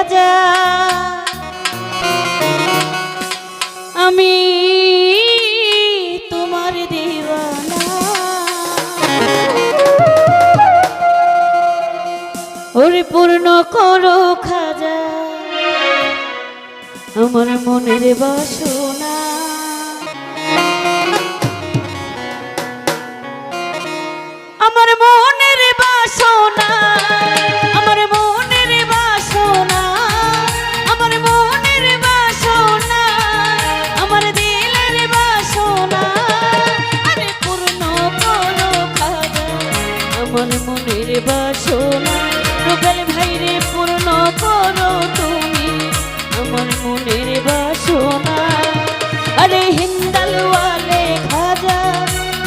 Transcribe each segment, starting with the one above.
খাজা আমি তোমার দিওয়ানা ওরে পূর্ণ করো খাজা আমার মনের বাসনা আমার মনের বাসনা আমার মনের বাসনা আমার মনের বাসনা আমার দিলের বাসনা আরে পূর্ণ করো খাজা আমার মনের বাসনা রুবেল ভাইরে পূর্ণ করো তুমি আমার মনের বাসনা আরে হিন্দাল ওয়ালে খাজা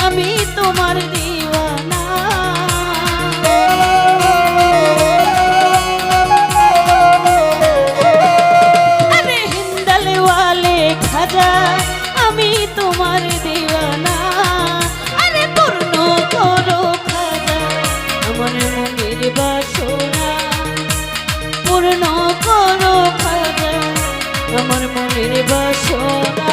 আমি তোমার দিওয়ানা আরে হিন্দাল ওয়ালে খাজা আমি তোমার দিওয়ানা আরে পূর্ণ করো খাজা আমার মনের বাসনা পূর্ণ করো খাজা আমার মনের বাসনা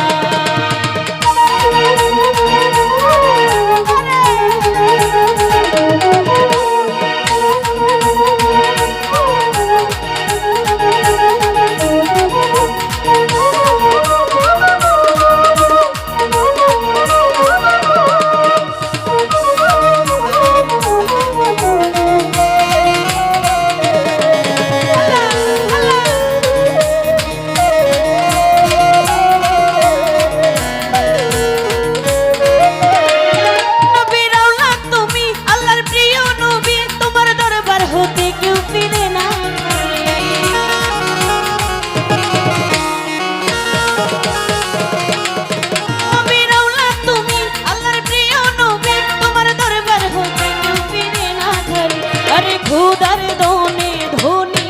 খুদার দোনে ধনী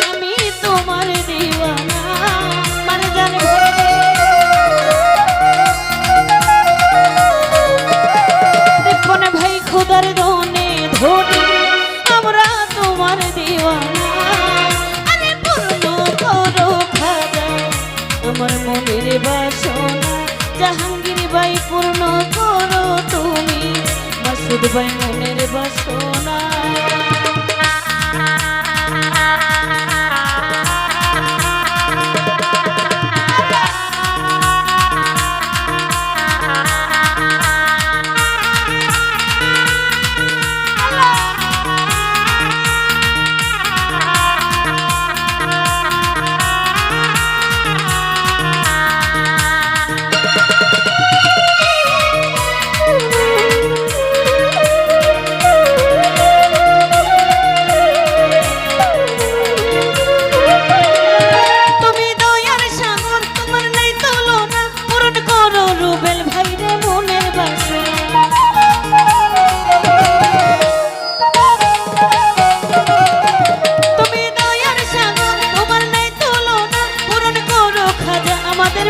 আমি তোমার দিওয়ানা মানে জানে দেখুন ভাই খুদার দোনে ধনী আমরা তোমার দিওয়ানা আরে পূর্ণ করো খাজা আমার মনের বাসনা জাহাঙ্গীর ভাই পূর্ণ করো তুমি মাসুদ ভাই মনের বাসনা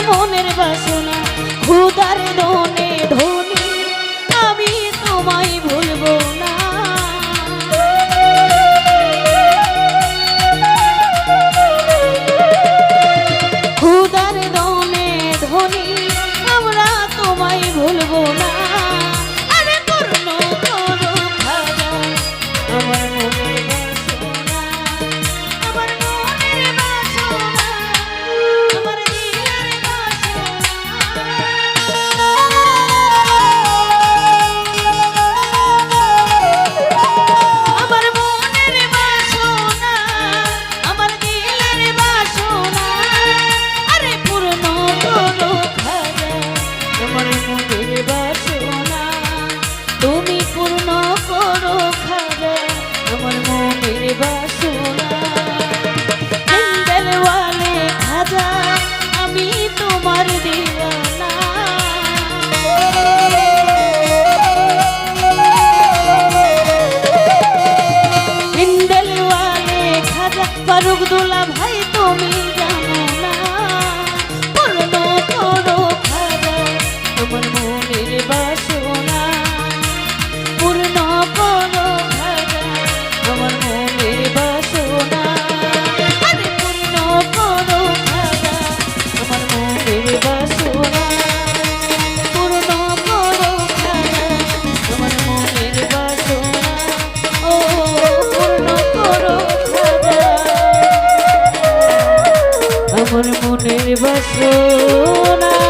মনের বাসনা খুদার দোনে ধনী আমি তোমায় ভুলবো না খুদার দোনে ধনী আমরা তোমায় ভুলবো না আরে পূর্ণ করো খাজা আমার মনের বাসনা আমার মনের বাসনা আমার তুমি পূর্ণ করো খাজা আমার মনের বাসনা হিন্দাল ওয়ালে খাজা আমি তোমার দিওয়ানা হিন্দাল ওয়ালে খাজা ফারুক দুলা ভাই তুমি জানো না পূর্ণ করো খাজা আমার মনের বাসনা পূর্ণ করো খাজা আমার মনের বাসনা আরে মনের বাসনা